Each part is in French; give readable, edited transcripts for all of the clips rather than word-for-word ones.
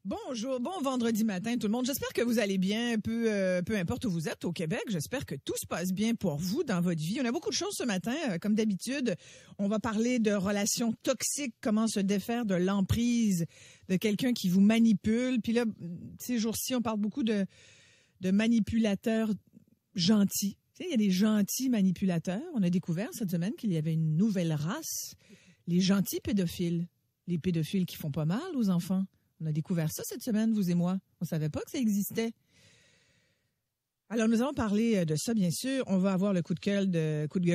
Bonjour, bon vendredi matin tout le monde. J'espère que vous allez bien, peu importe où vous êtes au Québec. J'espère que tout se passe bien pour vous dans votre vie. On a beaucoup de choses ce matin, comme d'habitude. On va parler de relations toxiques, comment se défaire de l'emprise de quelqu'un qui vous manipule. Puis là, ces jours-ci, on parle beaucoup de manipulateurs gentils. Tu sais, il y a des gentils manipulateurs. On a découvert cette semaine qu'il y avait une nouvelle race, les gentils pédophiles. Les pédophiles qui font pas mal aux enfants. On a découvert ça cette semaine, vous et moi. On savait pas que ça existait. Alors, nous allons parler de ça, bien sûr. On va avoir le coup de gueule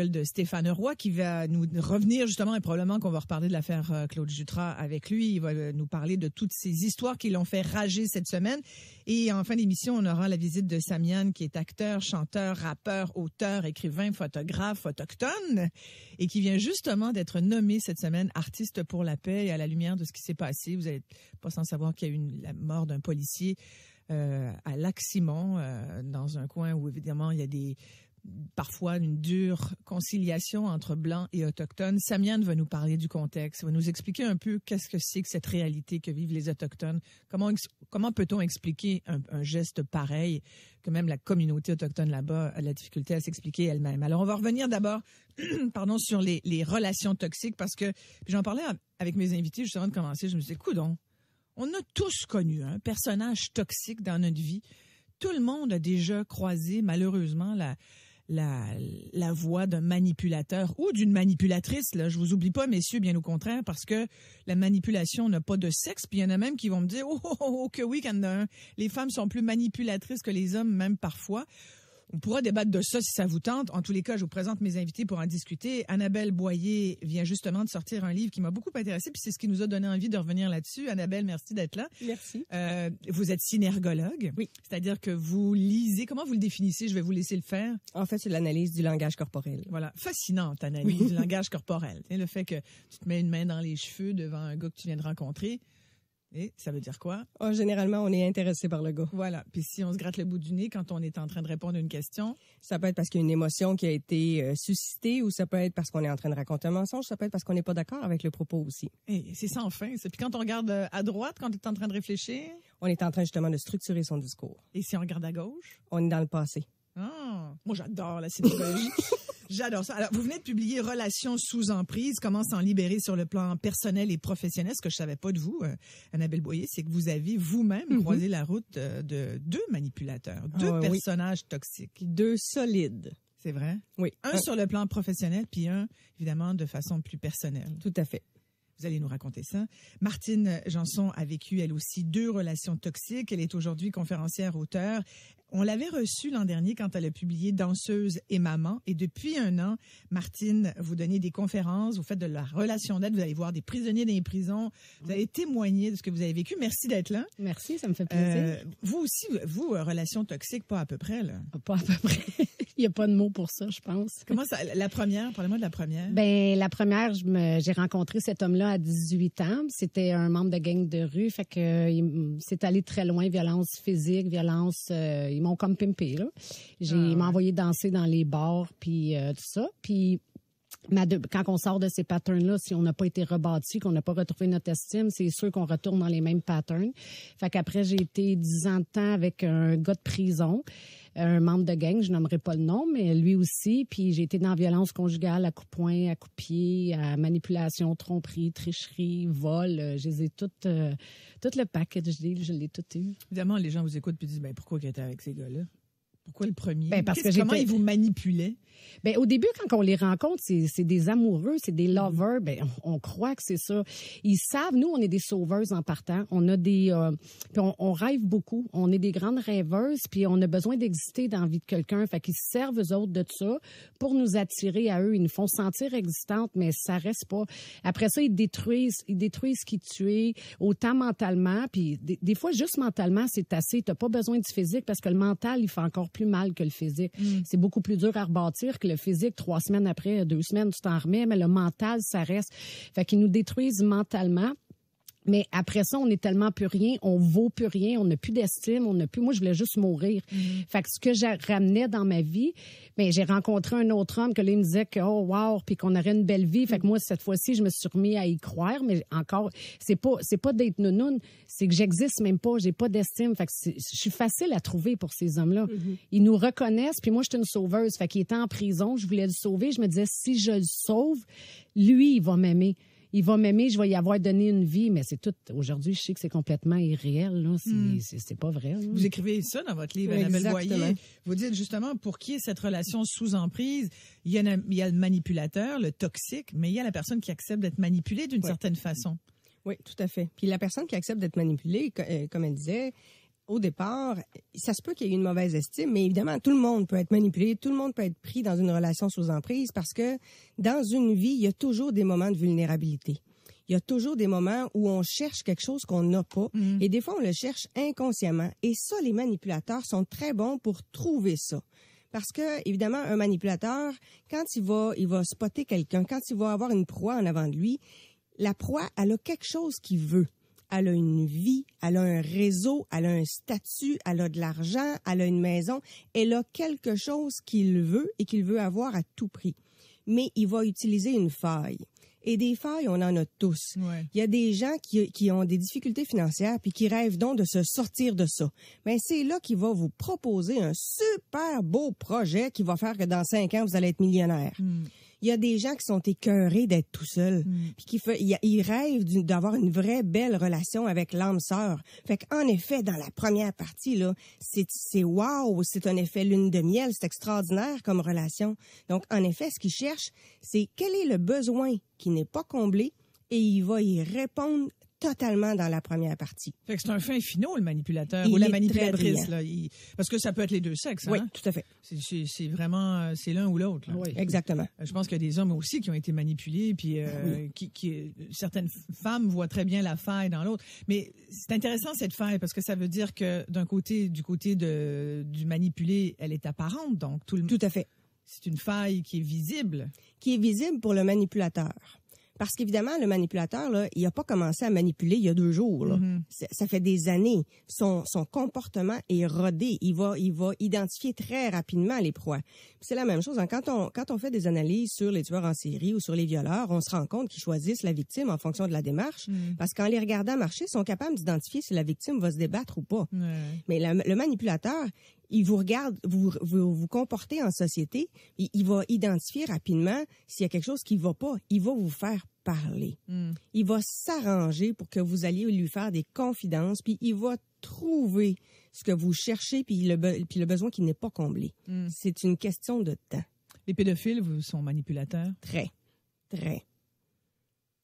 de Stéphane Roy qui va nous revenir justement, et probablement qu'on va reparler de l'affaire Claude Jutras avec lui. Il va nous parler de toutes ces histoires qui l'ont fait rager cette semaine. Et en fin d'émission, on aura la visite de Samian, qui est acteur, chanteur, rappeur, auteur, écrivain, photographe, autochtone, et qui vient justement d'être nommé cette semaine artiste pour la paix. Et à la lumière de ce qui s'est passé, vous n'êtes pas sans savoir qu'il y a eu la mort d'un policier à Lac-Simon, dans un coin où évidemment il y a parfois une dure conciliation entre blancs et autochtones. Samian va nous parler du contexte, va nous expliquer un peu qu'est-ce que c'est que cette réalité que vivent les autochtones. Comment peut-on expliquer un geste pareil que même la communauté autochtone là-bas a la difficulté à s'expliquer elle-même. Alors on va revenir d'abord sur les relations toxiques parce que j'en parlais avec mes invités juste avant de commencer. Je me disais, coudonc, on a tous connu un personnage toxique dans notre vie. Tout le monde a déjà croisé, malheureusement, la voix d'un manipulateur ou d'une manipulatrice. Là, je vous oublie pas, messieurs, bien au contraire, parce que la manipulation n'a pas de sexe. Puis il y en a même qui vont me dire, que oui, qu'il y en a un. Les femmes sont plus manipulatrices que les hommes, même parfois. On pourra débattre de ça si ça vous tente. En tous les cas, je vous présente mes invités pour en discuter. Annabelle Boyer vient justement de sortir un livre qui m'a beaucoup intéressée, puis c'est ce qui nous a donné envie de revenir là-dessus. Annabelle, merci d'être là. Merci. Vous êtes synergologue. Oui. C'est-à-dire que vous lisez, comment vous le définissez? Je vais vous laisser le faire. En fait, c'est l'analyse du langage corporel. Voilà. Fascinante analyse du langage corporel. Et le fait que tu te mets une main dans les cheveux devant un gars que tu viens de rencontrer. Et ça veut dire quoi? Oh, généralement, on est intéressé par le gars. Voilà. Puis si on se gratte le bout du nez quand on est en train de répondre à une question? Ça peut être parce qu'il y a une émotion qui a été suscitée ou ça peut être parce qu'on est en train de raconter un mensonge. Ça peut être parce qu'on n'est pas d'accord avec le propos aussi. Et c'est sans fin. Puis quand on regarde à droite, quand on est en train de réfléchir? On est en train justement de structurer son discours. Et si on regarde à gauche? On est dans le passé. Ah, moi j'adore la synergologie. J'adore ça. Alors, vous venez de publier Relations sous emprise, comment s'en libérer sur le plan personnel et professionnel. Ce que je savais pas de vous, Annabelle Boyer, c'est que vous avez vous-même croisé la route de deux manipulateurs, deux personnages toxiques. Deux solides. C'est vrai? Oui. Un sur le plan professionnel, puis un, évidemment, de façon plus personnelle. Tout à fait. Vous allez nous raconter ça. Martine Janson a vécu, elle aussi, deux relations toxiques. Elle est aujourd'hui conférencière, auteure. On l'avait reçue l'an dernier quand elle a publié Danseuse et maman. Et depuis un an, Martine, vous donnez des conférences, vous faites de la relation d'aide, vous allez voir des prisonniers dans les prisons. Vous allez témoigner de ce que vous avez vécu. Merci d'être là. Merci, ça me fait plaisir. Vous aussi, relations toxiques, pas à peu près, là. Pas à peu près. Il n'y a pas de mot pour ça, je pense. Comment ça, la première, parlez-moi de la première. Ben, la première, j'ai rencontré cet homme-là à 18 ans. C'était un membre de gang de rue. Fait que, c'est allé très loin. Violence physique, violence, ils m'ont comme pimpé, là. Ils m'ont envoyé danser dans les bars, puis tout ça. Puis, quand on sort de ces patterns-là, si on n'a pas été rebâti, qu'on n'a pas retrouvé notre estime, c'est sûr qu'on retourne dans les mêmes patterns. Fait qu'après, j'ai été 10 ans de temps avec un gars de prison, un membre de gang, je nommerai pas le nom, mais lui aussi. Puis j'ai été dans la violence conjugale, à coups de poing, à coups de pied, à manipulation, tromperie, tricherie, vol. Je les ai toutes, tout le package deal, je l'ai tout eu. Évidemment, les gens vous écoutent puis disent, ben pourquoi il était avec ces gars-là? Pourquoi le premier? Ben, parce que comment ils vous manipulaient? Ben, au début, quand on les rencontre, c'est des amoureux, c'est des lovers. Ben, on croit que c'est ça. Ils savent, nous, on est des sauveuses en partant. On a puis on rêve beaucoup. On est des grandes rêveuses, puis on a besoin d'exister dans la vie de quelqu'un. Fait qu'ils servent eux autres de ça pour nous attirer à eux. Ils nous font sentir existantes, mais ça reste pas. Après ça, ils détruisent ce qui tue, autant mentalement, puis des fois, juste mentalement, c'est assez. T'as pas besoin du physique parce que le mental, il fait encore plus mal que le physique. C'est beaucoup plus dur à rebâtir que le physique. 3 semaines après, 2 semaines, tu t'en remets, mais le mental, ça reste. Fait qu'ils nous détruisent mentalement. Mais après ça, on est tellement plus rien, on vaut plus rien, on n'a plus d'estime, on n'a plus. Moi, je voulais juste mourir. Fait que ce que je ramenais dans ma vie, ben j'ai rencontré un autre homme que là, il me disait que oh wow, puis qu'on aurait une belle vie. Fait que moi, cette fois-ci, je me suis remis à y croire, mais encore, c'est pas d'être nounoune, c'est que j'existe même pas, j'ai pas d'estime. Fait que je suis facile à trouver pour ces hommes-là. Ils nous reconnaissent, puis moi, je suis une sauveuse. Fait qu'il était en prison, je voulais le sauver. Je me disais, si je le sauve, lui, il va m'aimer. Il va m'aimer, je vais y avoir donné une vie, mais c'est tout. Aujourd'hui, je sais que c'est complètement irréel. Là. C'est pas vrai. Là. Vous écrivez ça dans votre livre, Annabelle Boyer. Vous dites justement, pour qui est cette relation sous emprise, il y a le manipulateur, le toxique, mais il y a la personne qui accepte d'être manipulée d'une certaine façon. Oui, tout à fait. Puis la personne qui accepte d'être manipulée, comme elle disait, au départ, ça se peut qu'il y ait une mauvaise estime, mais évidemment, tout le monde peut être manipulé, tout le monde peut être pris dans une relation sous emprise parce que dans une vie, il y a toujours des moments de vulnérabilité. Il y a toujours des moments où on cherche quelque chose qu'on n'a pas et des fois, on le cherche inconsciemment. Et ça, les manipulateurs sont très bons pour trouver ça. Parce que, évidemment, un manipulateur, quand il va spotter quelqu'un, quand il va avoir une proie en avant de lui, la proie, elle a quelque chose qu'il veut. Elle a une vie, elle a un réseau, elle a un statut, elle a de l'argent, elle a une maison. Elle a quelque chose qu'il veut et qu'il veut avoir à tout prix. Mais il va utiliser une faille. Et des failles, on en a tous. Ouais. Il y a des gens qui ont des difficultés financières puis qui rêvent donc de se sortir de ça. Mais c'est là qu'il va vous proposer un super beau projet qui va faire que dans 5 ans, vous allez être millionnaire. Il y a des gens qui sont écœurés d'être tout seuls, puis ils rêvent d'avoir une vraie belle relation avec l'âme sœur. Fait qu'en effet, dans la première partie là, c'est wow, c'est un effet lune de miel, c'est extraordinaire comme relation. Donc en effet, ce qu'ils cherchent, c'est quel est le besoin qui n'est pas comblé et il va y répondre totalement dans la première partie. Fait que c'est un fin finot, le manipulateur, Il ou la est manipulatrice. très Là. Parce que ça peut être les deux sexes. Oui, hein? tout à fait. C'est vraiment, c'est l'un ou l'autre. Là. Oui. Exactement. Je pense qu'il y a des hommes aussi qui ont été manipulés, puis certaines femmes voient très bien la faille dans l'autre. Mais c'est intéressant cette faille parce que ça veut dire que du côté du manipulé, elle est apparente. Donc Tout à fait. C'est une faille qui est visible. Qui est visible pour le manipulateur. Parce qu'évidemment, le manipulateur, là, il n'a pas commencé à manipuler il y a 2 jours. Là. Ça fait des années. Son comportement est rodé. Il va identifier très rapidement les proies. Puis c'est la même chose. Hein. Quand on fait des analyses sur les tueurs en série ou sur les violeurs, on se rend compte qu'ils choisissent la victime en fonction de la démarche. Parce qu'en les regardant marcher, ils sont capables d'identifier si la victime va se débattre ou pas. Mais le manipulateur, il vous regarde, vous comportez en société, il va identifier rapidement s'il y a quelque chose qui va pas. Il va vous faire parler. Il va s'arranger pour que vous alliez lui faire des confidences, puis il va trouver ce que vous cherchez, puis le besoin qui n'est pas comblé. C'est une question de temps. Les pédophiles sont manipulateurs? Très, très.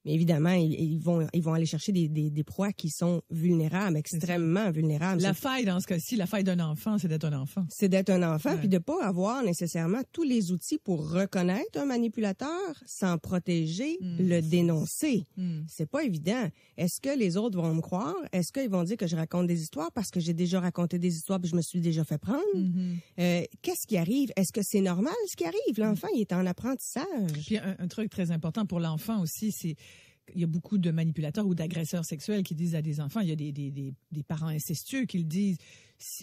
Mais évidemment, ils vont aller chercher des proies qui sont vulnérables, extrêmement vulnérables. La faille, dans ce cas-ci, la faille d'un enfant, c'est d'être un enfant. C'est d'être un enfant, puis de pas avoir nécessairement tous les outils pour reconnaître un manipulateur, s'en protéger, le dénoncer. C'est pas évident. Est-ce que les autres vont me croire? Est-ce qu'ils vont dire que je raconte des histoires parce que j'ai déjà raconté des histoires puis je me suis déjà fait prendre? Qu'est-ce qui arrive? Est-ce que c'est normal ce qui arrive? L'enfant, il est en apprentissage. Puis un truc très important pour l'enfant aussi, c'est il y a beaucoup de manipulateurs ou d'agresseurs sexuels qui disent à des enfants, il y a des parents incestueux qui le disent,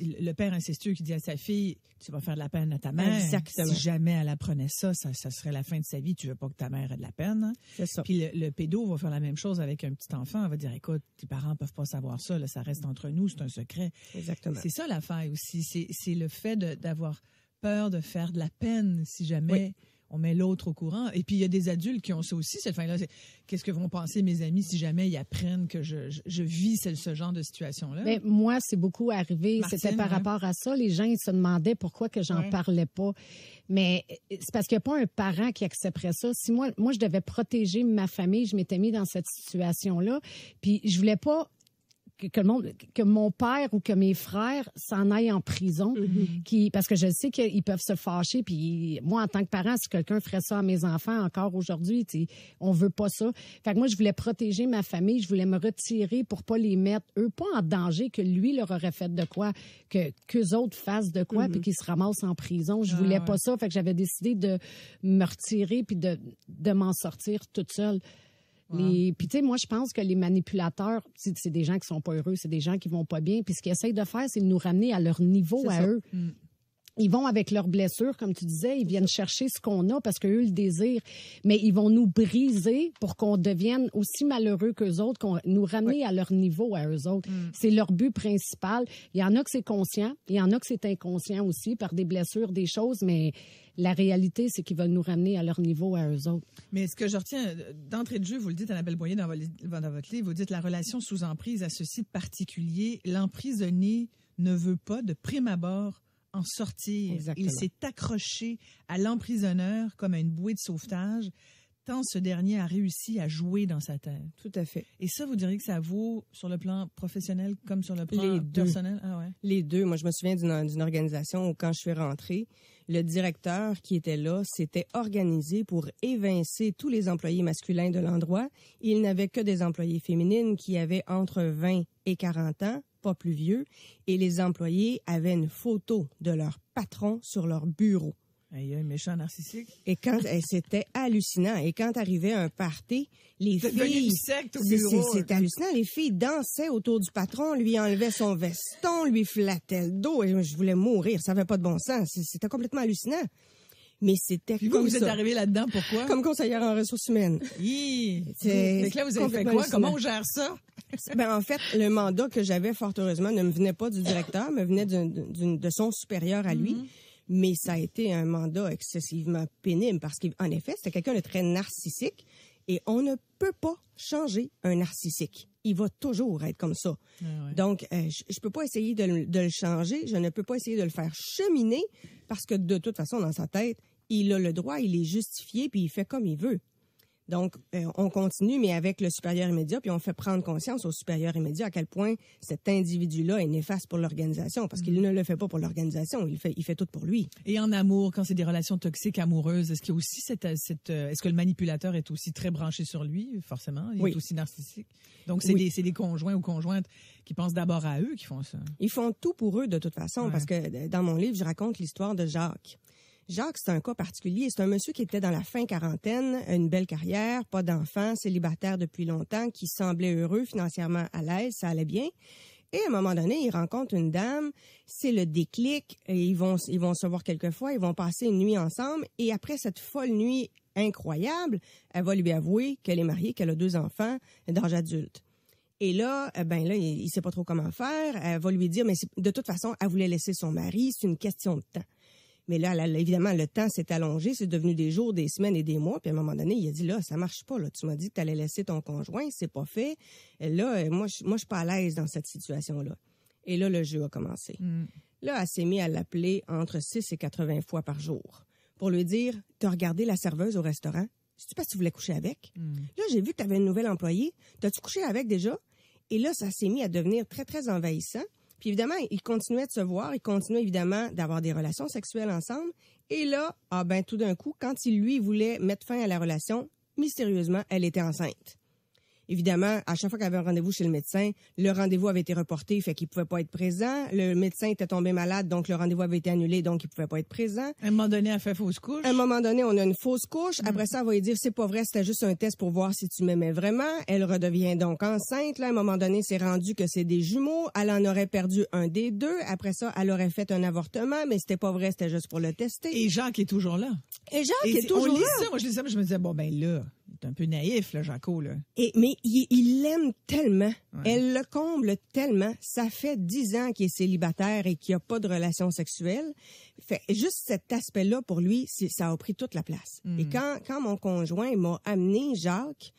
le père incestueux qui dit à sa fille, tu vas faire de la peine à ta mère. Exactement. Si jamais elle apprenait ça serait la fin de sa vie, tu veux pas que ta mère ait de la peine. Hein? C'est ça. Puis le pédo va faire la même chose avec un petit enfant, elle va dire, écoute, tes parents peuvent pas savoir ça, là, ça reste entre nous, c'est un secret. Exactement. C'est ça la faille aussi, c'est le fait d'avoir peur de faire de la peine si jamais on met l'autre au courant. Et puis, il y a des adultes qui ont ça aussi, cette fin-là. Qu'est-ce que vont penser mes amis si jamais ils apprennent que je vis ce genre de situation-là? Mais moi, c'est beaucoup arrivé. Martine, c'était par rapport à ça. Les gens, ils se demandaient pourquoi que j'en parlais pas. Mais c'est parce qu'il n'y a pas un parent qui accepterait ça. Si moi, je devais protéger ma famille, je m'étais mis dans cette situation-là. Puis, je voulais pas que mon père ou que mes frères s'en aillent en prison, parce que je sais qu'ils peuvent se fâcher. Puis moi, en tant que parent, si quelqu'un ferait ça à mes enfants encore aujourd'hui, on veut pas ça. Fait que moi, je voulais protéger ma famille, je voulais me retirer pour pas les mettre, eux, pas en danger, que lui leur aurait fait de quoi, qu'eux autres fassent de quoi, puis qu'ils se ramassent en prison. Je voulais pas ça. Fait que j'avais décidé de me retirer puis de m'en sortir toute seule. Puis, tu sais, moi, je pense que les manipulateurs, c'est des gens qui sont pas heureux, c'est des gens qui vont pas bien. Puis, ce qu'ils essayent de faire, c'est de nous ramener à leur niveau à eux. Ils vont avec leurs blessures, comme tu disais, ils viennent chercher ce qu'on a parce qu'eux le désirent, mais ils vont nous briser pour qu'on devienne aussi malheureux qu'eux autres, qu'on nous ramener à leur niveau à eux autres. C'est leur but principal. Il y en a que c'est conscient, il y en a que c'est inconscient aussi par des blessures, des choses, mais la réalité, c'est qu'ils veulent nous ramener à leur niveau à eux autres. Mais ce que je retiens d'entrée de jeu, vous le dites, Annabelle Boyer, dans votre livre, vous dites la relation sous emprise a ceci de particulier. L'emprisonné ne veut pas, de prime abord, en sortir. Exactement. Il s'est accroché à l'emprisonneur comme à une bouée de sauvetage, tant ce dernier a réussi à jouer dans sa tête. Tout à fait. Et ça, vous diriez que ça vaut sur le plan professionnel comme sur le plan Les deux. personnel? Ah ouais. Les deux. Moi, je me souviens d'une organisation où, quand je suis rentrée, le directeur qui était là s'était organisé pour évincer tous les employés masculins de l'endroit. Il n'avait que des employés féminines qui avaient entre 20 et 40 ans, pas plus vieux, et les employés avaient une photo de leur patron sur leur bureau. Il y a un méchant narcissique. Et quand c'était hallucinant. Et quand arrivait un party, les C'est devenu filles, une secte au bureau. c'est hallucinant. Les filles dansaient autour du patron, lui enlevaient son veston, lui flattaient le dos. Et je voulais mourir. Ça n'avait pas de bon sens. C'était complètement hallucinant. Mais c'était Puis comme vous êtes ça. arrivé là-dedans, pourquoi? Comme conseillère en ressources humaines. Fait que là, vous avez fait complètement quoi? hallucinant. Comment on gère ça? Ben, en fait, le mandat que j'avais, fort heureusement, ne me venait pas du directeur, me venait de son supérieur à lui. Mais ça a été un mandat excessivement pénible parce qu'en effet, c'était quelqu'un de très narcissique et on ne peut pas changer un narcissique. Il va toujours être comme ça. Ah ouais. Donc, je peux pas essayer de le changer, je ne peux pas essayer de le faire cheminer parce que de toute façon, dans sa tête, il a le droit, il est justifié puis il fait comme il veut. Donc, on continue, mais avec le supérieur immédiat, puis on fait prendre conscience au supérieur immédiat à quel point cet individu-là est néfaste pour l'organisation, parce qu'il ne le fait pas pour l'organisation, il fait tout pour lui. Et en amour, quand c'est des relations toxiques, amoureuses, est-ce qu'il y a aussi est-ce que le manipulateur est aussi très branché sur lui, forcément? Il est aussi narcissique. Donc, c'est des conjoints ou conjointes qui pensent d'abord à eux qui font ça. Ils font tout pour eux, de toute façon, parce que dans mon livre, je raconte l'histoire de Jacques. Jacques, c'est un cas particulier. C'est un monsieur qui était dans la fin quarantaine, une belle carrière, pas d'enfants, célibataire depuis longtemps, qui semblait heureux, financièrement à l'aise, ça allait bien. Et à un moment donné, il rencontre une dame, c'est le déclic, et ils vont se voir quelques fois, ils vont passer une nuit ensemble, et après cette folle nuit incroyable, elle va lui avouer qu'elle est mariée, qu'elle a 2 enfants d'âge adulte. Et là, il sait pas trop comment faire. Elle va lui dire, mais de toute façon, elle voulait laisser son mari, c'est une question de temps. Mais là, évidemment, le temps s'est allongé, c'est devenu des jours, des semaines et des mois. Puis à un moment donné, il a dit, là, ça marche pas. Là, tu m'as dit que tu allais laisser ton conjoint, c'est pas fait. Là, moi, je suis pas à l'aise dans cette situation-là. Et là, le jeu a commencé. Là, elle s'est mise à l'appeler entre 6 et 80 fois par jour pour lui dire, t'as regardé la serveuse au restaurant? C'est-tu parce que tu voulais coucher avec? Là, j'ai vu que tu avais une nouvelle employée. T'as-tu couché avec déjà? Et là, ça s'est mis à devenir très, très envahissant. Puis évidemment, ils continuaient de se voir, ils continuaient évidemment d'avoir des relations sexuelles ensemble. Et là, tout d'un coup, quand il lui voulait mettre fin à la relation, mystérieusement, elle était enceinte. Évidemment, à chaque fois qu'elle avait un rendez-vous chez le médecin, le rendez-vous avait été reporté, fait qu'il pouvait pas être présent. Le médecin était tombé malade, donc le rendez-vous avait été annulé, donc il pouvait pas être présent. À un moment donné, elle fait fausse couche. À un moment donné, on a une fausse couche. Après ça, elle va lui dire, c'est pas vrai, c'était juste un test pour voir si tu m'aimais vraiment. Elle redevient donc enceinte. Là, à un moment donné, c'est rendu que c'est des jumeaux. Elle en aurait perdu un des 2. Après ça, elle aurait fait un avortement, mais c'était pas vrai, c'était juste pour le tester. Et Jacques est toujours là. Et Jacques est toujours là. Moi, je lis ça, mais je me disais, bon, ben là, il est un peu naïf, là, Jaco, là. Mais il l'aime tellement. Ouais. Elle le comble tellement. Ça fait 10 ans qu'il est célibataire et qu'il n'y a pas de relation sexuelle. Fait juste cet aspect-là, pour lui, ça a pris toute la place. Et quand mon conjoint m'a amené Jacques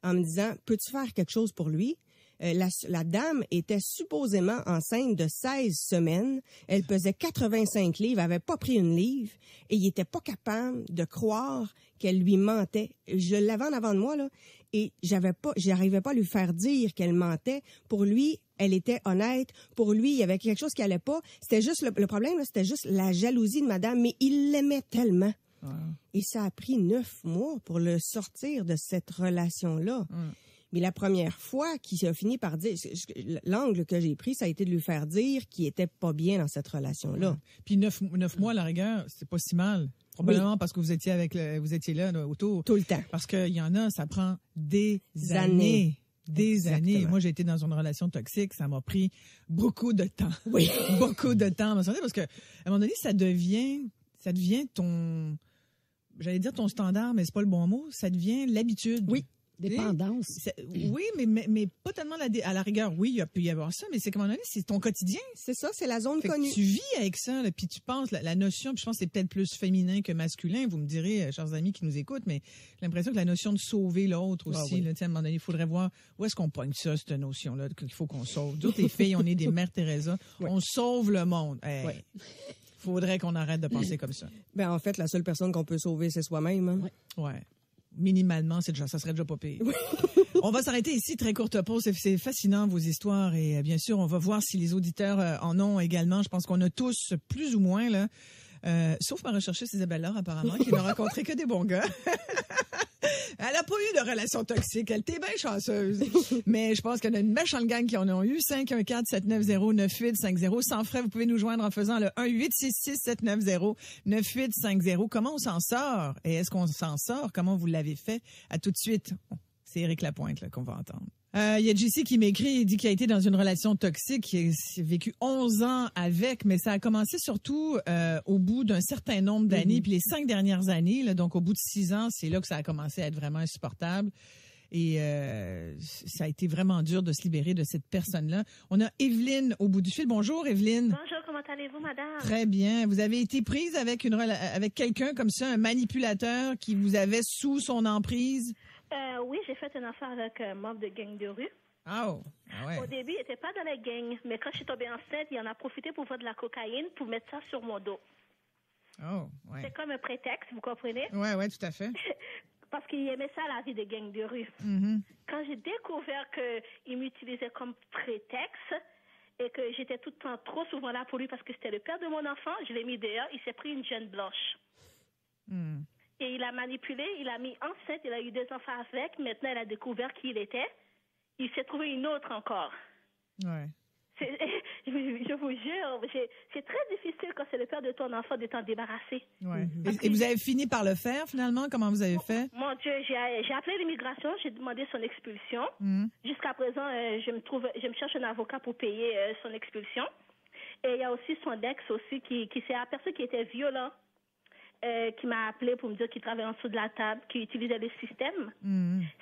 en me disant, peux-tu faire quelque chose pour lui? La dame était supposément enceinte de 16 semaines. Elle pesait 85 livres, elle avait pas pris une livre et il était pas capable de croire qu'elle lui mentait. Je l'avais en avant de moi, là, et j'arrivais pas à lui faire dire qu'elle mentait. Pour lui, elle était honnête. Pour lui, il y avait quelque chose qui allait pas. C'était juste le problème, là, c'était juste la jalousie de madame, mais il l'aimait tellement. Wow. Et ça a pris 9 mois pour le sortir de cette relation-là. Mais la première fois qu'il a fini par dire, l'angle que j'ai pris, ça a été de lui faire dire qu'il était pas bien dans cette relation-là. Puis 9 mois, à la rigueur, c'est pas si mal. Probablement parce que vous étiez là autour. Tout le temps. Parce qu'il y en a, ça prend des années. Des années. Moi, j'ai été dans une relation toxique. Ça m'a pris beaucoup de temps. Oui. Beaucoup de temps. Parce que, à un moment donné, ça devient ton, j'allais dire ton standard, mais c'est pas le bon mot. Ça devient l'habitude. Oui. Dépendance. Oui, mais pas tellement à la rigueur. Oui, il peut y avoir ça, mais c'est comme un moment donné, c'est ton quotidien. C'est ça, c'est la zone Fait que connue. tu vis avec ça, là, puis tu penses, la notion, puis je pense que c'est peut-être plus féminin que masculin, vous me direz, chers amis qui nous écoutent, mais j'ai l'impression que la notion de sauver l'autre aussi, oui. là, à un moment donné, il faudrait voir où est-ce qu'on pogne ça, cette notion-là, qu'il faut qu'on sauve. D'autres, les filles, on est des mères Teresa, on sauve le monde. Hey, faudrait qu'on arrête de penser comme ça. Ben, en fait, la seule personne qu'on peut sauver, c'est soi-même. Hein? Ouais. Minimalement, ça serait déjà pas pire. On va s'arrêter ici, très courte pause. C'est fascinant, vos histoires. Et bien sûr, on va voir si les auditeurs en ont également. Je pense qu'on a tous, plus ou moins, là, sauf ma recherchiste Isabelle Laure, apparemment, qui n'a rencontré que des bons gars. Elle n'a pas eu de relation toxique. Elle était bien chanceuse. Mais je pense qu'il y en a une méchante gang qui en ont eu. 514-790-9850. Sans frais, vous pouvez nous joindre en faisant le 1-866-790-9850. Comment on s'en sort? Et est-ce qu'on s'en sort? Comment vous l'avez fait? À tout de suite. C'est Éric Lapointe là, qu'on va entendre. Il y a JC qui m'écrit, il dit qu'il a été dans une relation toxique, qu'il a vécu 11 ans avec, mais ça a commencé surtout au bout d'un certain nombre d'années. Puis les 5 dernières années, là, donc au bout de 6 ans, c'est là que ça a commencé à être vraiment insupportable. Et ça a été vraiment dur de se libérer de cette personne-là. On a Evelyne au bout du fil. Bonjour, Evelyne. Bonjour, comment allez-vous, madame? Très bien. Vous avez été prise avec avec quelqu'un comme ça, un manipulateur qui vous avait sous son emprise? Oui, j'ai fait une affaire avec un membre de gang de rue. Oh, ah ouais. Au début, il n'était pas dans la gang, mais quand je suis tombée enceinte, il en a profité pour vendre de la cocaïne pour mettre ça sur mon dos. Oh, ouais. C'est comme un prétexte, vous comprenez? Ouais, tout à fait. Parce qu'il aimait ça, la vie de gang de rue. Mm-hmm. Quand j'ai découvert qu'il m'utilisait comme prétexte et que j'étais tout le temps trop souvent là pour lui parce que c'était le père de mon enfant, je l'ai mis dehors, il s'est pris une jeune blanche. Mm. Et il a manipulé, il a mis enceinte, il a eu 2 enfants avec. Maintenant, elle a découvert qui il était. Il s'est trouvé une autre encore. Ouais. Je vous jure, c'est très difficile quand c'est le père de ton enfant de t'en débarrasser. Ouais. Et vous avez fini par le faire, finalement? Comment vous avez fait? Mon Dieu, j'ai appelé l'immigration, j'ai demandé son expulsion. Jusqu'à présent, je me cherche un avocat pour payer son expulsion. Et il y a aussi son ex aussi qui s'est aperçu qu'il était violent. Qui m'a appelé pour me dire qu'il travaillait en dessous de la table, qu'il utilisait le système.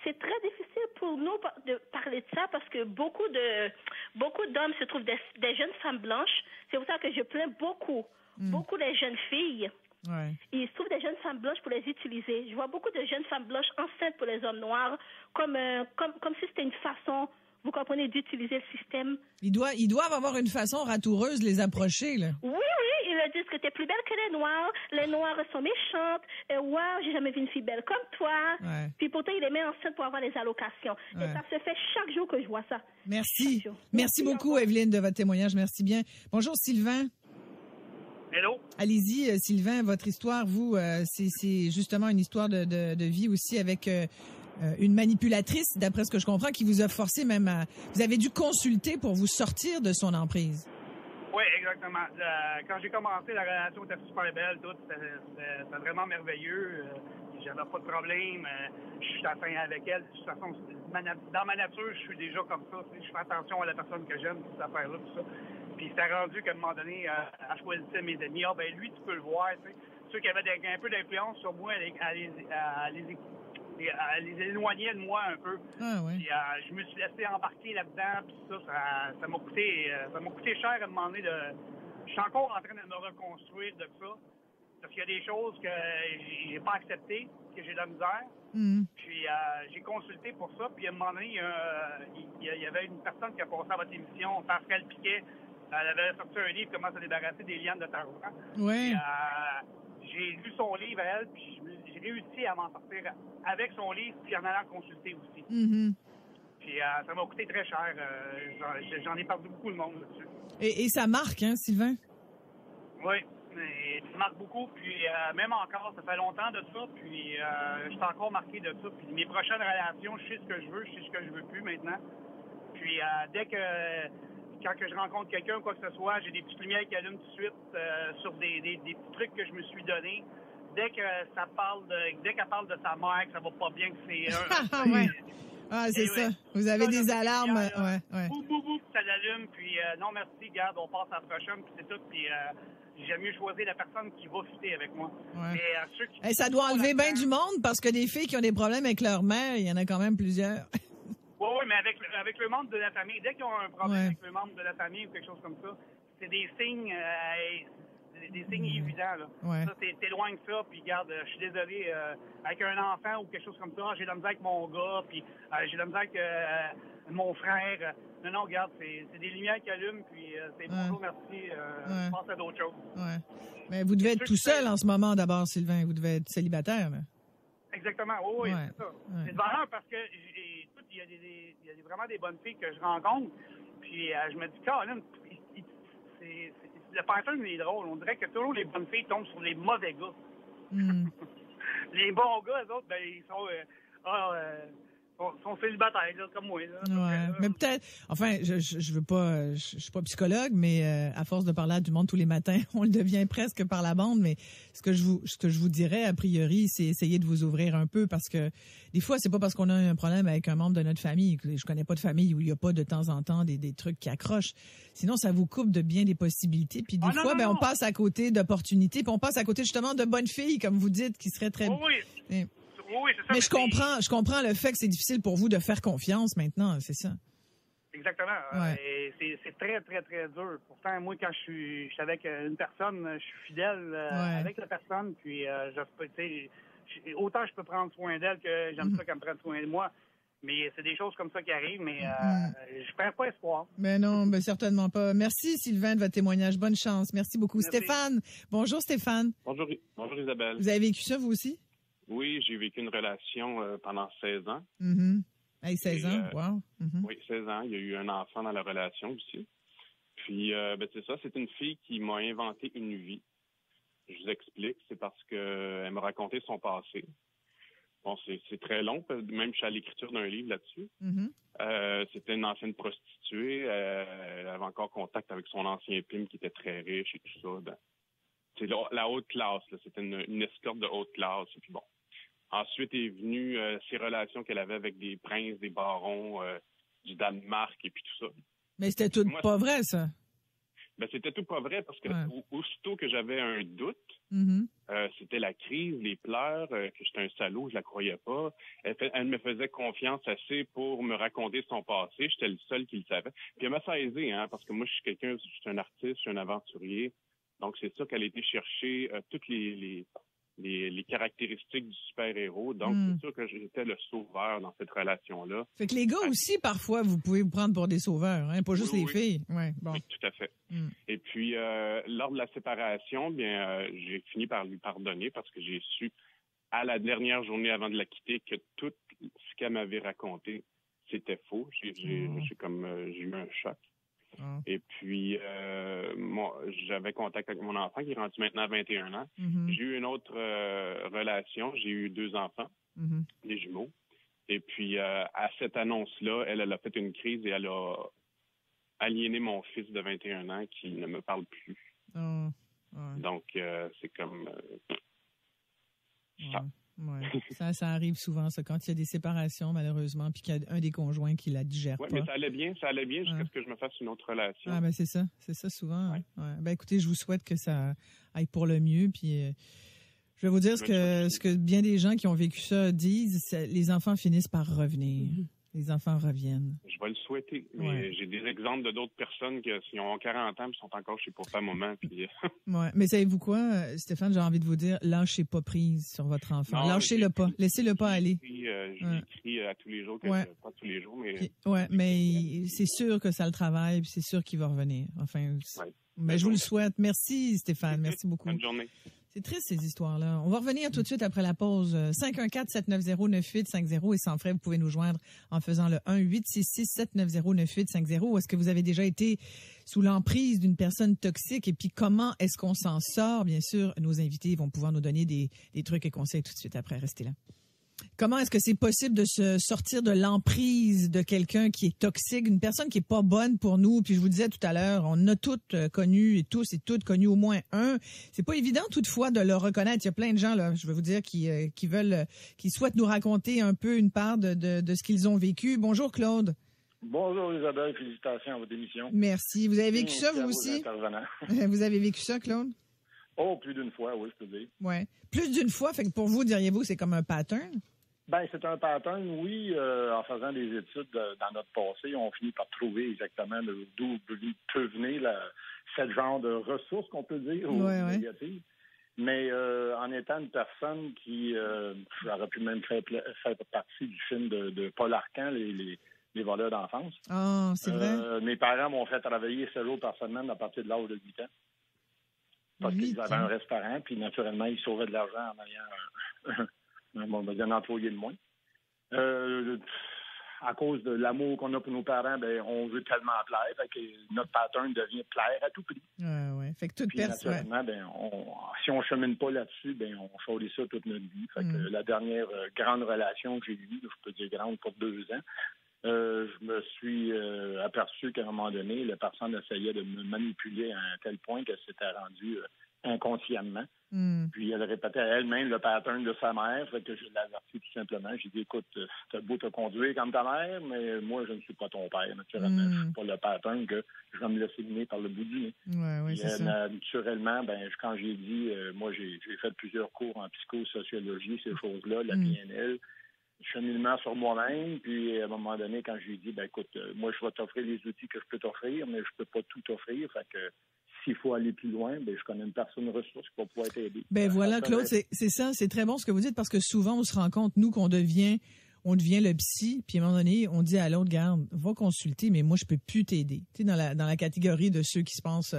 C'est très difficile pour nous de parler de ça parce que beaucoup d'hommes se trouvent des jeunes femmes blanches. C'est pour ça que je plains beaucoup les jeunes filles. Ouais. Ils se trouvent des jeunes femmes blanches pour les utiliser. Je vois beaucoup de jeunes femmes blanches enceintes pour les hommes noirs comme si c'était une façon, vous comprenez, d'utiliser le système. Ils doivent avoir une façon ratoureuse de les approcher, là. Oui, ils leur disent que t'es plus belle que les Noirs sont méchantes, wow, j'ai jamais vu une fille belle comme toi. Ouais. Puis pourtant, il les met enceinte pour avoir les allocations. Ouais. Et ça se fait chaque jour que je vois ça. Merci. Merci beaucoup, Evelyne, de votre témoignage. Merci bien. Bonjour, Sylvain. Hello. Allez-y, Sylvain, votre histoire, vous, c'est justement une histoire de vie aussi avec une manipulatrice, d'après ce que je comprends, qui vous a forcé même à... Vous avez dû consulter pour vous sortir de son emprise. Oui, exactement. Quand j'ai commencé, la relation était super belle, tout. C'était vraiment merveilleux. J'avais pas de problème. Je suis afin avec elle. De toute façon, dans ma nature, je suis déjà comme ça. Je fais attention à la personne que j'aime, ces affaires-là, tout ça. Puis c'était rendu qu'à un moment donné, elle choisissait mes amis. Ah, ben lui, tu peux le voir, tu sais. Ceux qui avaient un peu d'influence sur moi, à les éloigner de moi un peu. Ah ouais. Puis, je me suis laissé embarquer là-dedans, puis ça m'a coûté cher à un moment donné. Je suis encore en train de me reconstruire de ça, parce qu'il y a des choses que j'ai pas acceptées, que j'ai de la misère. Puis j'ai consulté pour ça, puis à un moment donné, il y avait une personne qui a passé à votre émission, Pascal Piquet. Elle avait sorti un livre, Comment se débarrasser des lianes de Tarzan. Ouais. J'ai lu son livre à elle, puis j'ai réussi à m'en sortir avec son livre, puis en allant consulter aussi. Puis ça m'a coûté très cher. J'en ai perdu beaucoup de monde là-dessus. Et ça marque, hein, Sylvain? Oui, ça marque beaucoup. Puis même encore, ça fait longtemps de ça, puis je suis encore marqué de ça. Puis mes prochaines relations, je sais ce que je veux, je sais ce que je veux plus maintenant. Puis quand je rencontre quelqu'un ou quoi que ce soit, j'ai des petites lumières qui allument tout de suite sur des petits trucs que je me suis donné. dès qu'elle parle de sa mère, que ça va pas bien, que c'est ouais. Ah, c'est ça. Vous avez des alarmes. Ouais. Boum, ça l'allume, puis non, merci, garde, on passe à la prochaine, puis c'est tout, puis j'aime mieux choisir la personne qui va fitter avec moi. Ouais. Mais ceux qui... ça doit enlever bien du monde, parce que des filles qui ont des problèmes avec leur mère, il y en a quand même plusieurs. Oui, mais avec le membre de la famille, dès qu'ils ont un problème avec le membre de la famille ou quelque chose comme ça, c'est des signes... des signes évidents, là. Ouais. Ça, t'éloignes ça, puis regarde, je suis désolé, avec un enfant ou quelque chose comme ça, j'ai de la misère avec mon gars, puis j'ai de la misère avec mon frère. Non, regarde, c'est des lumières qui allument, puis c'est bonjour, merci, je pense à d'autres choses. Ouais. Mais vous devez être tout seul en ce moment, d'abord, Sylvain. Vous devez être célibataire, là. Exactement, oui, c'est ça. Ouais. C'est de valeur parce que il y a vraiment des bonnes filles que je rencontre, puis je me dis, Caroline, le pattern est drôle. On dirait que toujours les bonnes filles tombent sur les mauvais gars. Les bons gars, eux autres, ben, ils sont célibataires, là, comme moi. Là. Ouais. Mais peut-être, enfin, je veux pas, je suis pas psychologue, mais à force de parler à du monde tous les matins, on le devient presque par la bande. Mais ce que je vous dirais, a priori, c'est essayer de vous ouvrir un peu, parce que des fois, c'est pas parce qu'on a un problème avec un membre de notre famille. Je connais pas de famille où il y a pas de temps en temps des trucs qui accrochent. Sinon, ça vous coupe de bien des possibilités. Puis des fois, on passe à côté d'opportunités, puis on passe à côté justement de bonnes filles, comme vous dites, qui seraient très... Oui, c'est ça. Mais je comprends le fait que c'est difficile pour vous de faire confiance maintenant, c'est ça. Exactement. Ouais. C'est très, très, très dur. Pourtant, moi, quand je suis avec une personne, je suis fidèle avec la personne, puis autant je peux prendre soin d'elle que j'aime ça qu'elle me prenne soin de moi. Mais c'est des choses comme ça qui arrivent, mais je perds pas espoir. Mais non, certainement pas. Merci, Sylvain, de votre témoignage. Bonne chance. Merci beaucoup. Merci. Stéphane. Bonjour, Stéphane. Bonjour, Isabelle. Vous avez vécu ça, vous aussi? Oui, j'ai vécu une relation pendant 16 ans. Hey, 16 ans, wow. Oui, 16 ans. Il y a eu un enfant dans la relation aussi. Puis, c'est ça, c'est une fille qui m'a inventé une vie. Je vous explique, c'est parce qu'elle m'a raconté son passé. Bon, c'est très long, même je suis à l'écriture d'un livre là-dessus. C'était une ancienne prostituée. Elle avait encore contact avec son ancien pime qui était très riche et tout ça. C'est la haute classe, là. C'était une escorte de haute classe. Et puis bon. Ensuite est venue ces relations qu'elle avait avec des princes, des barons du Danemark et puis tout ça. Mais c'était tout pas vrai, ça? C'était tout pas vrai parce que aussitôt que j'avais un doute, c'était la crise, les pleurs, que j'étais un salaud, je la croyais pas. Elle me faisait confiance assez pour me raconter son passé. J'étais le seul qui le savait. Puis elle m'a saisi, parce que moi, je suis un artiste, je suis un aventurier. Donc, c'est ça qu'elle a été chercher toutes les caractéristiques du super-héros. Donc, c'est sûr que j'étais le sauveur dans cette relation-là. Fait que les gars aussi, parfois, vous pouvez vous prendre pour des sauveurs, pas juste les filles. Ouais, bon. Oui, tout à fait. Et puis, lors de la séparation, j'ai fini par lui pardonner parce que j'ai su, à la dernière journée avant de la quitter, que tout ce qu'elle m'avait raconté, c'était faux. J'ai eu un choc. Et puis, j'avais contact avec mon enfant qui est rendu maintenant à 21 ans. J'ai eu une autre relation. J'ai eu 2 enfants, des jumeaux. Et puis, à cette annonce-là, elle a fait une crise et elle a aliéné mon fils de 21 ans qui ne me parle plus. Donc, c'est comme... ça. Ouais. Ça arrive souvent, ça, quand il y a des séparations, malheureusement, puis qu'il y a un des conjoints qui la digère pas. Oui, mais ça allait bien jusqu'à ce que je me fasse une autre relation. Ah, c'est ça souvent. Ouais. Écoutez, je vous souhaite que ça aille pour le mieux, puis je vais vous dire ce que bien des gens qui ont vécu ça disent, les enfants finissent par revenir. Les enfants reviennent. Je vais le souhaiter, mais j'ai des exemples de d'autres personnes qui ont 40 ans et sont encore chez papa-maman. Puis... Mais savez-vous quoi, Stéphane, j'ai envie de vous dire, lâchez pas prise sur votre enfant. Lâchez-le pas. Laissez-le pas aller. J'écris à tous les jours, pas tous les jours, mais... Puis, mais c'est sûr que ça le travaille, puis c'est sûr qu'il va revenir. Enfin, mais je vous le souhaite. Merci, Stéphane. Merci beaucoup. Bonne journée. C'est triste, ces histoires-là. On va revenir tout de suite après la pause. 514-790-9850 et sans frais, vous pouvez nous joindre en faisant le 1-866-790-9850. Est-ce que vous avez déjà été sous l'emprise d'une personne toxique et puis comment est-ce qu'on s'en sort? Bien sûr, nos invités vont pouvoir nous donner des trucs et conseils tout de suite après. Restez là. Comment est-ce que c'est possible de se sortir de l'emprise de quelqu'un qui est toxique, une personne qui est pas bonne pour nous? Puis je vous disais tout à l'heure, on a toutes connu et tous et toutes connu au moins un. C'est pas évident toutefois de le reconnaître. Il y a plein de gens là, je vais vous dire, qui souhaitent nous raconter un peu une part de ce qu'ils ont vécu. Bonjour Claude. Bonjour Isabelle, félicitations à votre émission. Merci. Vous avez vécu ça vous aussi? Vous avez vécu ça, Claude? Oh, plus d'une fois, oui, je peux dire. Ouais. Plus d'une fois, fait que pour vous, diriez-vous, c'est comme un pattern? Ben, c'est un pattern, oui. En faisant des études dans notre passé, on finit par trouver exactement d'où peut venir ce genre de ressources, qu'on peut dire, négatives. Mais en étant une personne qui j'aurais pu même faire partie du film de Paul Arcand, les voleurs d'enfance. Ah, c'est vrai? Mes parents m'ont fait travailler 7 jours par semaine à partir de l'âge de 8 ans. Parce qu'ils avaient un restaurant, puis naturellement, ils sauvaient de l'argent en ayant un employé de moins. À cause de l'amour qu'on a pour nos parents, ben on veut tellement plaire, fait que notre pattern devient plaire à tout prix. Ouais. Fait que toute personne. Naturellement, si on chemine pas là-dessus, ben on choisit ça toute notre vie. Fait que la dernière grande relation que j'ai eue, je peux dire grande pour 2 ans, je me suis aperçu qu'à un moment donné, la personne essayait de me manipuler à un tel point qu'elle s'était rendue inconsciemment. Puis elle répétait à elle-même le pattern de sa mère, fait que je l'ai averti tout simplement. J'ai dit, écoute, t'as beau te conduire comme ta mère, mais moi, je ne suis pas ton père, naturellement. Je suis pas le pattern que je vais me laisser mener par le bout du nez. Ouais, c'est ça. Naturellement, quand j'ai dit, moi, j'ai fait plusieurs cours en psychosociologie, ces choses-là, la PNL, cheminement sur moi-même, puis à un moment donné, quand j'ai dit, écoute, moi, je vais t'offrir les outils que je peux t'offrir, mais je peux pas tout offrir, fait que s'il faut aller plus loin, je connais une personne ressource qui va pouvoir t'aider. Voilà, Claude, c'est ça, c'est très bon ce que vous dites, parce que souvent, on se rend compte, nous, qu'on devient le psy, puis à un moment donné, on dit à l'autre, garde, va consulter, mais moi, je peux plus t'aider. Tu sais, dans la catégorie de ceux qui se pensent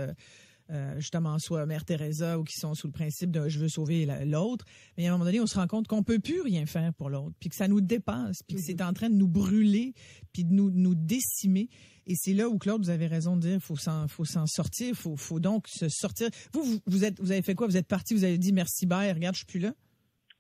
justement soit Mère Teresa ou qui sont sous le principe de je veux sauver l'autre, mais à un moment donné, on se rend compte qu'on peut plus rien faire pour l'autre, puis que ça nous dépasse, puis que c'est en train de nous brûler, puis de nous décimer. Et c'est là où, Claude, vous avez raison de dire, faut s'en sortir, faut donc se sortir. Vous avez fait quoi? Vous êtes parti, vous avez dit merci, bye, regarde, je suis plus là?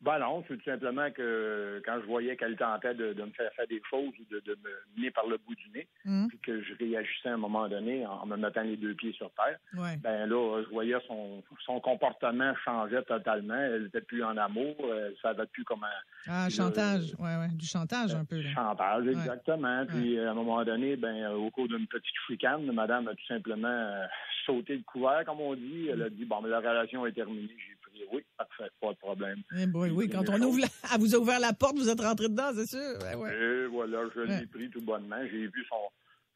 Non, c'est tout simplement que quand je voyais qu'elle tentait de me faire des choses ou de me mener par le bout du nez, puis que je réagissais à un moment donné en me mettant les 2 pieds sur terre, là, je voyais son comportement changer totalement. Elle n'était plus en amour, elle savait plus comment... chantage, du chantage un peu. Là. Chantage, exactement. Puis à un moment donné, au cours d'une petite fricane, madame a tout simplement sauté le couvert, comme on dit. Elle a dit, mais la relation est terminée. J'ai pris, oui, parfait, pas de problème. Oui, quand on ouvre elle vous a ouvert la porte, vous êtes rentré dedans, c'est sûr. Et voilà, je l'ai pris tout bonnement. J'ai vu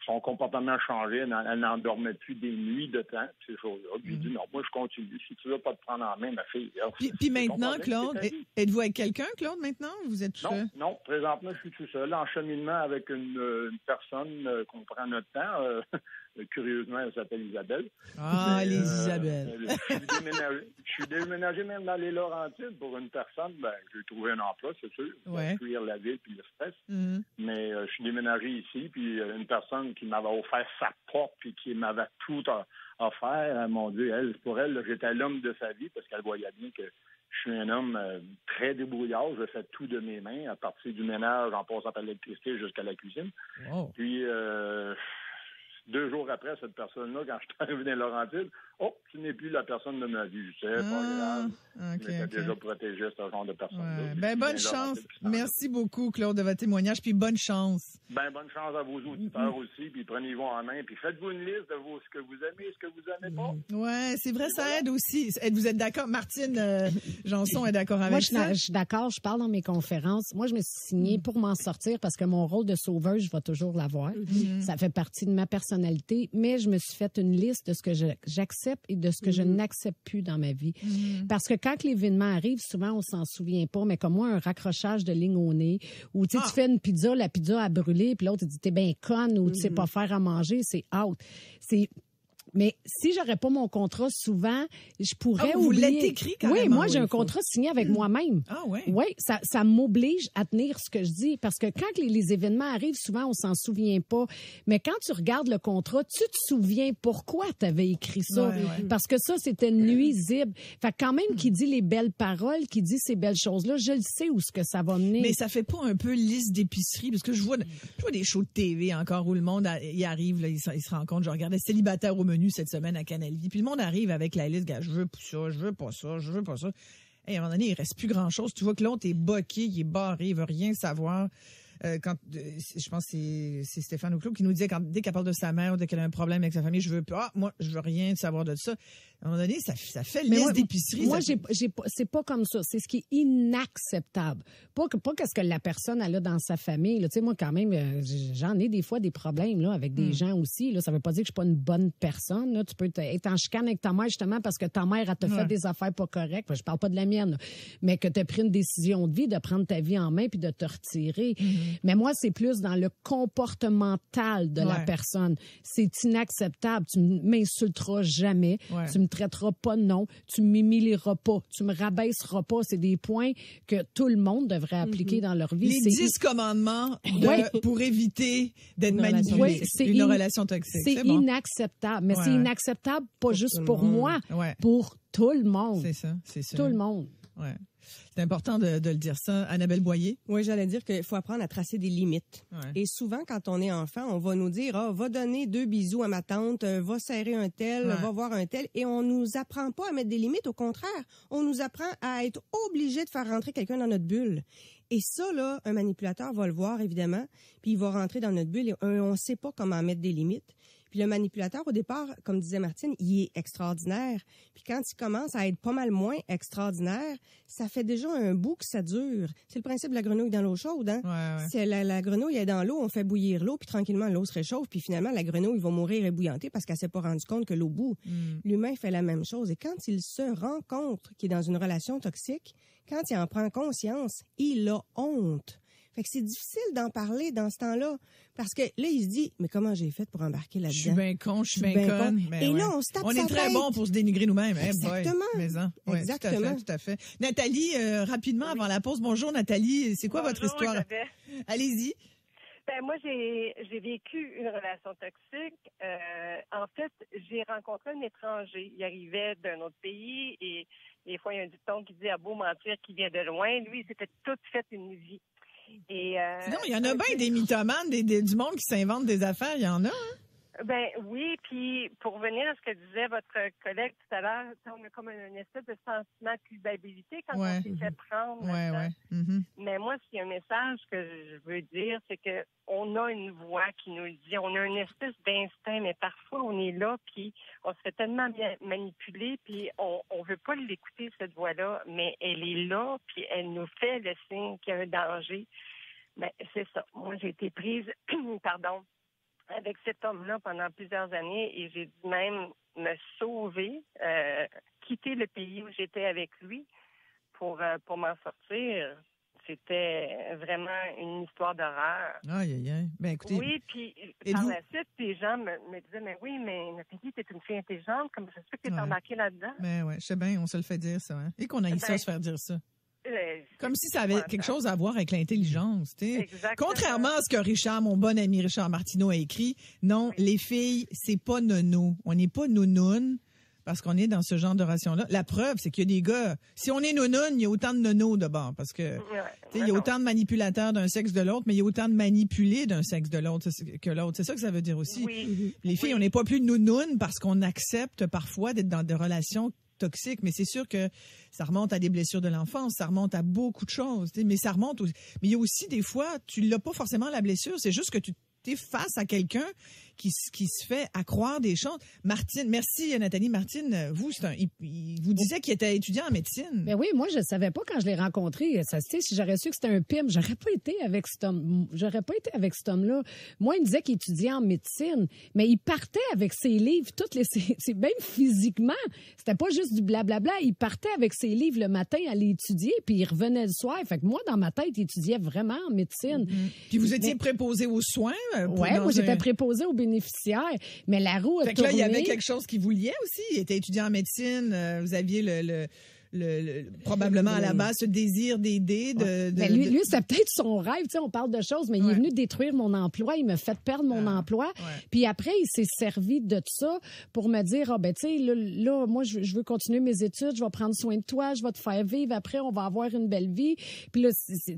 son comportement changer. Elle n'endormait plus des nuits de temps, ces choses-là. Puis j'ai dit, non, moi, je continue. Si tu veux pas te prendre en main, ma fille. Puis maintenant, Claude, êtes-vous avec quelqu'un, Claude, maintenant? Vous êtes tout seul? Non, présentement, je suis tout seul. En cheminement avec une personne qu'on prend notre temps. Curieusement, elle s'appelle Isabelle. Ah, les Isabelles. Je suis déménagé même dans les Laurentides pour une personne. J'ai trouvé un emploi, c'est sûr. Fuir la ville puis le stress. Mais je suis déménagé ici, puis une personne qui m'avait offert sa porte puis qui m'avait tout offert. Mon Dieu, pour elle, j'étais l'homme de sa vie parce qu'elle voyait bien que je suis un homme très débrouillard. Je fais tout de mes mains, à partir du ménage, en passant par l'électricité jusqu'à la cuisine. Wow. Puis... 2 jours après, cette personne-là, quand je suis arrivé dans Laurentides, tu n'es plus la personne de ma vie. Je sais, pas grave. J'étais déjà protégé ce genre de personne-là. Bonne chance. Merci beaucoup, Claude, de votre témoignage, puis bonne chance. Bonne chance à vos auditeurs aussi, puis prenez-vous en main, puis faites-vous une liste de ce que vous aimez et ce que vous n'aimez pas. Oui, c'est vrai, ça aide aussi. Vous êtes d'accord? Martine Janson est d'accord avec ça? Moi, je suis d'accord, je parle dans mes conférences. Moi, je me suis signée pour m'en sortir parce que mon rôle de sauveuse, je vais toujours l'avoir. Ça fait partie de ma personnalité, mais je me suis fait une liste de ce que j'accepte et de ce que je n'accepte plus dans ma vie. Parce que quand l'événement arrive, souvent, on s'en souvient pas, mais comme moi, un raccrochage de ligne au nez, ou tu fais une pizza, la pizza a brûlé, puis l'autre, il dit, t'es bien conne, ou tu sais pas faire à manger, c'est out. Mais si j'aurais pas mon contrat, souvent, je pourrais vous oublier. Vous l'êtes écrit carrément. Oui, moi, j'ai un contrat signé avec moi-même. Ah oui? Oui, ça m'oblige à tenir ce que je dis. Parce que quand les événements arrivent, souvent, on s'en souvient pas. Mais quand tu regardes le contrat, tu te souviens pourquoi tu avais écrit ça. Ouais. Parce que ça, c'était nuisible. Fait que quand même, qui dit les belles paroles, qui dit ces belles choses-là, je le sais où ce que ça va mener. Mais ça fait pas un peu liste d'épicerie? Parce que je vois des shows de TV encore où le monde y arrive, là, il se rencontre. Je regardais Célibataire au menu cette semaine à Canal Vie. Puis le monde arrive avec la liste, gars, je veux ça, je veux pas ça, je veux pas ça. Et à un moment donné, il reste plus grand-chose. Tu vois que l'autre est boqué, il est barré, il veut rien savoir. Je pense que c'est Stéphane Auclou qui nous disait dès qu'elle parle de sa mère ou dès qu'elle a un problème avec sa famille, je veux rien savoir de ça. À un moment donné, ça fait liste d'épicerie. Moi, c'est pas comme ça. C'est ce qui est inacceptable. Pas qu'est-ce que la personne elle a dans sa famille. Tu sais, moi, quand même, j'en ai des fois des problèmes là, avec des gens aussi. Là. Ça veut pas dire que je suis pas une bonne personne. Là. Tu peux être en chicane avec ta mère justement parce que ta mère, elle t'a fait des affaires pas correctes. Enfin, je parle pas de la mienne, là. Mais que tu as pris une décision de vie, de prendre ta vie en main puis de te retirer. Mais moi, c'est plus dans le comportemental de la personne. C'est inacceptable. Tu m'insulteras jamais. Ouais. Tu me traiteras pas de nom. Tu m'humilieras pas. Tu me rabaisseras pas. C'est des points que tout le monde devrait appliquer dans leur vie. Les 10 commandements pour éviter d'être manipulé. C'est une relation toxique. C'est inacceptable. Mais c'est inacceptable pas juste pour moi, pour tout le monde. C'est ça, c'est ça. Tout le monde. Ouais. C'est important de le dire ça. Annabelle Boyer? Oui, j'allais dire qu'il faut apprendre à tracer des limites. Ouais. Et souvent, quand on est enfant, on va nous dire « va donner 2 bisous à ma tante, va serrer un tel, va voir un tel ». Et on nous apprend pas à mettre des limites. Au contraire, on nous apprend à être obligé de faire rentrer quelqu'un dans notre bulle. Et ça, là, un manipulateur va le voir, évidemment, puis il va rentrer dans notre bulle et on ne sait pas comment mettre des limites. Puis le manipulateur, au départ, comme disait Martine, il est extraordinaire. Puis quand il commence à être pas mal moins extraordinaire, ça fait déjà un bout que ça dure. C'est le principe de la grenouille dans l'eau chaude, hein? Ouais. C'est la grenouille est dans l'eau, on fait bouillir l'eau, puis tranquillement, l'eau se réchauffe, puis finalement, la grenouille va mourir ébouillantée parce qu'elle s'est pas rendue compte que l'eau bout. L'humain fait la même chose. Et quand il se rend compte qu'il est dans une relation toxique, quand il en prend conscience, il a honte. Fait que c'est difficile d'en parler dans ce temps-là. Parce que là, il se dit, mais comment j'ai fait pour embarquer là-dedans? Je suis bien con, je suis bien conne. Et là, on se tape sa tête. On est très bon pour se dénigrer nous-mêmes. Exactement. Exactement. Tout à fait. Nathalie, rapidement, avant la pause. Bonjour, Nathalie. C'est quoi votre histoire? Allez-y. Ben, moi, j'ai vécu une relation toxique. En fait, j'ai rencontré un étranger. Il arrivait d'un autre pays et des fois, il y a un dicton qui dit « à beau mentir qui vient de loin ». Lui, il s'était tout fait une vie. Et, non, il y en a bien des mythomanes, du monde qui s'inventent des affaires, il y en a, hein? Ben oui, puis pour revenir à ce que disait votre collègue tout à l'heure, on a comme une espèce de sentiment de culpabilité quand on s'est fait prendre. Mais moi, s'il y a un message que je veux dire, c'est que on a une voix qui nous le dit, on a une espèce d'instinct, mais parfois on est là, puis on se fait tellement manipuler, puis on veut pas l'écouter, cette voix-là, mais elle est là, puis elle nous fait le signe qu'il y a un danger. Ben, c'est ça. Moi, j'ai été prise, avec cet homme-là pendant plusieurs années et j'ai dû même me sauver, quitter le pays où j'étais avec lui pour m'en sortir. C'était vraiment une histoire d'horreur. Aïe, aïe, aïe. Ben, écoutez. Oui, puis par la suite, les gens me disaient, mais oui, mais Nathalie, t'es une fille intelligente, comme je sais que t'es embarquée là-dedans. Mais oui, je sais bien, on se le fait dire, ça. Hein? Et qu'on a ça se faire dire ça. Comme si ça avait quelque chose à voir avec l'intelligence. Contrairement à ce que Richard, mon bon ami Richard Martineau a écrit, non, les filles, c'est pas nono. On n'est pas nounoun parce qu'on est dans ce genre de relation-là. La preuve, c'est qu'il y a des gars, si on est nounoun, il y a autant de nonos d'abord parce que il y a autant de manipulateurs d'un sexe de l'autre, mais il y a autant de manipulés d'un sexe de l'autre que l'autre. C'est ça que ça veut dire aussi. Oui. Les filles, on n'est pas plus nounoun parce qu'on accepte parfois d'être dans des relations toxique, mais c'est sûr que ça remonte à des blessures de l'enfance, ça remonte à beaucoup de choses, mais ça remonte aussi. Mais il y a aussi des fois, tu l'as pas forcément la blessure, c'est juste que tu t'es face à quelqu'un qui se fait accroire des choses. Martine, merci Nathalie. Martine, vous, il vous disait qu'il était étudiant en médecine. Ben oui, moi je savais pas quand je l'ai rencontré. Ça, si j'aurais su que c'était un pimp, j'aurais pas été avec cet homme. J'aurais pas été avec cet homme-là. Moi, il me disait qu'il étudiait en médecine, mais il partait avec ses livres, c'est même physiquement. C'était pas juste du blablabla. Il partait avec ses livres le matin à aller étudier, puis il revenait le soir. Fait que moi, dans ma tête, il étudiait vraiment en médecine. Puis vous étiez préposé aux soins. Ouais, moi j'étais préposée au bénéficiaire, mais la roue a tourné. Là, il y avait quelque chose qui vous liait aussi. Il était étudiant en médecine, vous aviez probablement à la base ce désir d'aider. Lui, c'est peut-être son rêve. On parle de choses, mais il est venu détruire mon emploi. Il m'a fait perdre mon emploi. Puis après, il s'est servi de ça pour me dire, là, moi, je veux continuer mes études, je vais prendre soin de toi, je vais te faire vivre. Après, on va avoir une belle vie. Puis là,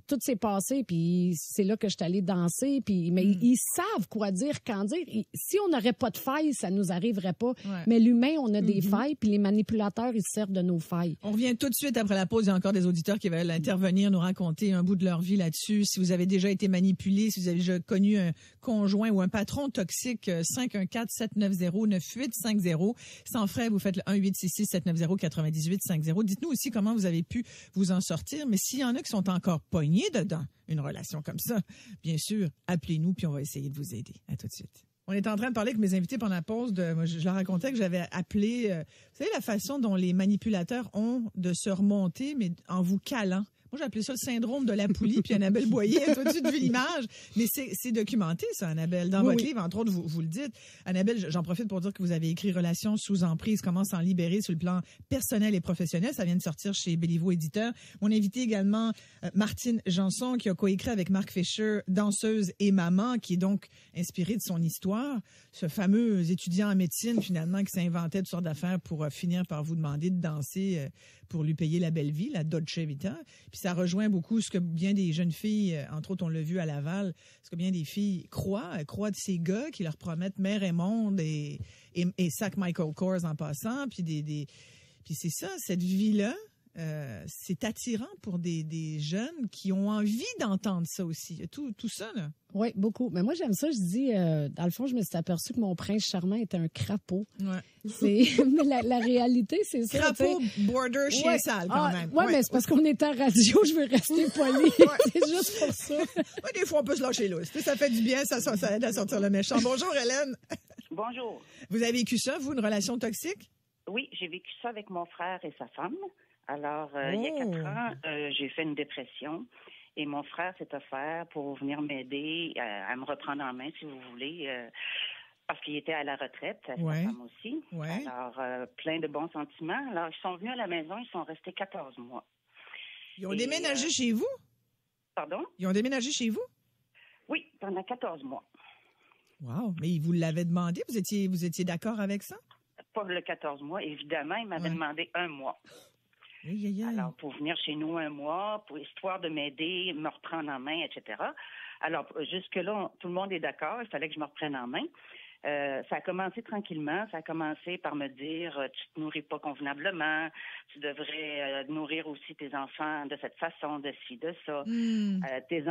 tout s'est passé. Puis c'est là que je suis allée danser. Mais ils savent quoi dire, quand dire. Si on n'aurait pas de failles, ça nous arriverait pas. Mais l'humain, on a des failles. Puis les manipulateurs, ils se servent de nos failles. On revient tout de suite après la pause. Il y a encore des auditeurs qui veulent intervenir, nous raconter un bout de leur vie là-dessus. Si vous avez déjà été manipulé, si vous avez déjà connu un conjoint ou un patron toxique, 514-790-9850. Sans frais, vous faites le 1-866-790-9850. Dites-nous aussi comment vous avez pu vous en sortir. Mais s'il y en a qui sont encore pognés dedans, une relation comme ça, bien sûr, appelez-nous puis on va essayer de vous aider. À tout de suite. On est en train de parler avec mes invités pendant la pause. Moi, je leur racontais que j'avais appelé, vous savez, la façon dont les manipulateurs ont de se remonter, mais en vous calant. Moi, j'ai appelé ça le syndrome de la poulie, puis Annabelle Boyer, toi, tu as vu l'image. Mais c'est documenté, ça, Annabelle. Dans votre livre, entre autres, vous le dites. Annabelle, j'en profite pour dire que vous avez écrit Relations sous emprise, comment s'en libérer sur le plan personnel et professionnel. Ça vient de sortir chez Béliveau Éditeur. Mon invité également, Martine Janson, qui a coécrit avec Marc Fisher, Danseuse et maman, qui est donc inspirée de son histoire. Ce fameux étudiant en médecine, finalement, qui s'inventait toutes sortes d'affaires pour finir par vous demander de danser pour lui payer la belle vie, la Dolce Vita. Puis ça rejoint beaucoup ce que bien des jeunes filles, entre autres, on l'a vu à Laval, ce que bien des filles croient de ces gars qui leur promettent mer et monde et sac Michael Kors en passant. Puis puis c'est ça, cette vie-là, c'est attirant pour des jeunes qui ont envie d'entendre ça aussi. Tout ça, là. Oui, beaucoup. Mais moi, j'aime ça. Je dis, dans le fond, je me suis aperçue que mon prince charmant était un crapaud. Ouais. La réalité, c'est ça. Crapaud, border, chien sale, quand même. Oui, mais c'est parce qu'on est en radio, je veux rester poli. C'est juste pour ça. Oui, des fois, on peut se lâcher là. Ça fait du bien, ça aide à sortir le méchant. Bonjour, Hélène. Bonjour. Vous avez vécu ça, vous, une relation toxique? Oui, j'ai vécu ça avec mon frère et sa femme. Alors, il y a 4 ans, j'ai fait une dépression. Et mon frère s'est offert pour venir m'aider à me reprendre en main, si vous voulez, parce qu'il était à la retraite, sa femme aussi. Ouais. Alors, plein de bons sentiments. Alors, ils sont venus à la maison, ils sont restés 14 mois. Ils ont déménagé chez vous? Pardon? Ils ont déménagé chez vous? Oui, pendant 14 mois. Wow! Mais ils vous l'avaient demandé? Vous étiez d'accord avec ça? Pas le 14 mois, évidemment. Ils m'avaient demandé 1 mois. Alors, pour venir chez nous 1 mois, pour histoire de m'aider, me reprendre en main, etc. Alors, jusque-là, tout le monde est d'accord. Il fallait que je me reprenne en main. Ça a commencé tranquillement. Ça a commencé par me dire, tu te nourris pas convenablement, tu devrais nourrir aussi tes enfants de cette façon, de ci, de ça. Tes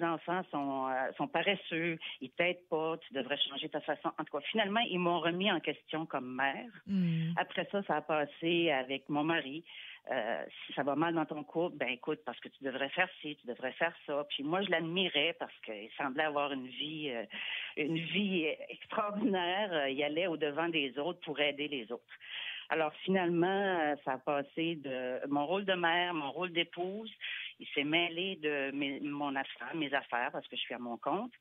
enfants sont paresseux, ils t'aident pas, tu devrais changer ta façon. En tout cas, finalement, ils m'ont remis en question comme mère. Après ça a passé avec mon mari. Si ça va mal dans ton couple, ben écoute, parce que tu devrais faire ci, tu devrais faire ça. Puis moi, je l'admirais parce qu'il semblait avoir une vie extraordinaire. Il allait au-devant des autres pour aider les autres. Alors finalement, ça a passé de mon rôle de mère, mon rôle d'épouse. Il s'est mêlé de mes affaires, parce que je suis à mon compte.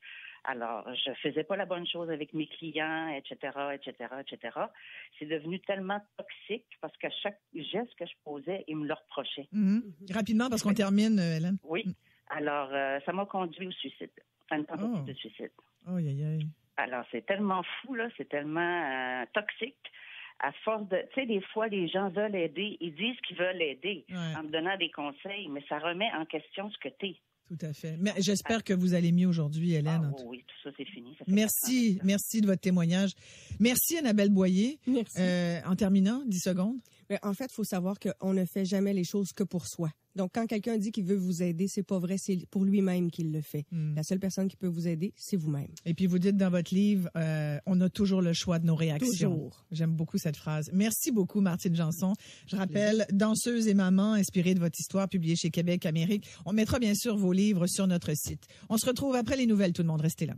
Alors, je faisais pas la bonne chose avec mes clients, etc., etc., etc. C'est devenu tellement toxique parce qu'à chaque geste que je posais, il me le reprochait. Rapidement, parce qu'on termine, Hélène. Oui. Alors, ça m'a conduit au suicide, à une tentative de suicide. Alors, c'est tellement fou, là, c'est tellement toxique. À force de... Tu sais, des fois, les gens veulent aider, ils disent qu'ils veulent aider en me donnant des conseils, mais ça remet en question ce que t'es. Tout à fait. Mais j'espère que vous allez mieux aujourd'hui, Hélène. Oui, tout ça, c'est fini. Merci de votre témoignage. Merci, Annabelle Boyer. Merci. En terminant, 10 secondes. Mais en fait, il faut savoir qu'on ne fait jamais les choses que pour soi. Donc, quand quelqu'un dit qu'il veut vous aider, c'est pas vrai, c'est pour lui-même qu'il le fait. La seule personne qui peut vous aider, c'est vous-même. Et puis, vous dites dans votre livre, on a toujours le choix de nos réactions. Toujours. J'aime beaucoup cette phrase. Merci beaucoup, Martine Janson. Je rappelle, Danseuse et maman, inspirée de votre histoire, publiée chez Québec Amérique. On mettra bien sûr vos livres sur notre site. On se retrouve après les nouvelles, tout le monde. Restez là.